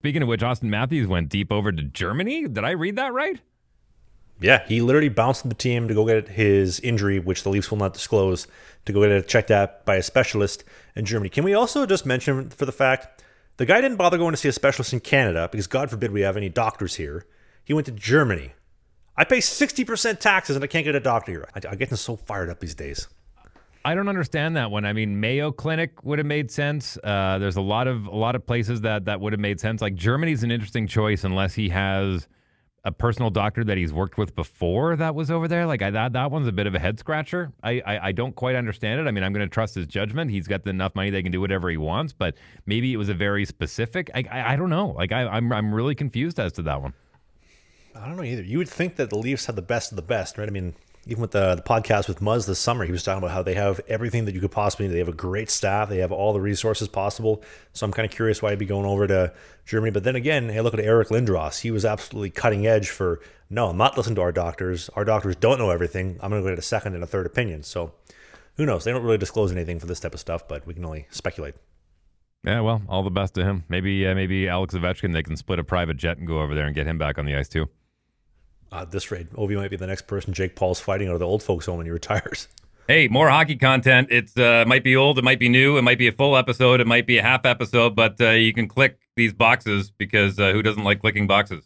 Speaking of which, Auston Matthews went deep over to Germany. Did I read that right? Yeah, he literally bounced the team to go get his injury, which the Leafs will not disclose, to go get it checked out by a specialist in Germany. Can we also just mention for the fact the guy didn't bother going to see a specialist in Canada because God forbid we have any doctors here. He went to Germany. I pay 60% taxes and I can't get a doctor here. I get so fired up these days. I don't understand that one. I mean, Mayo Clinic would have made sense. There's a lot of places that would have made sense. Like Germany's an interesting choice unless he has a personal doctor that he's worked with before that was over there. Like that one's a bit of a head scratcher. I don't quite understand it. I mean, I'm going to trust his judgment. He's got enough money they can do whatever he wants. But maybe it was a very specific. I don't know. Like I'm really confused as to that one. I don't know either. You would think that the Leafs have the best of the best, right? I mean, even with the podcast with Muzz this summer, he was talking about how they have everything that you could possibly need. They have a great staff. They have all the resources possible. So I'm kind of curious why he'd be going over to Germany. But then again, hey, look at Eric Lindros. He was absolutely cutting edge for, no, I'm not listening to our doctors. Our doctors don't know everything. I'm going to go get a second and a third opinion. So who knows? They don't really disclose anything for this type of stuff, but we can only speculate. Yeah, well, all the best to him. Maybe Alex Ovechkin, they can split a private jet and go over there and get him back on the ice too. At this rate, Ovi might be the next person Jake Paul's fighting out of the old folks home when he retires. Hey, more hockey content. It's might be old, it might be new, it might be a full episode, it might be a half episode, but you can click these boxes because who doesn't like clicking boxes?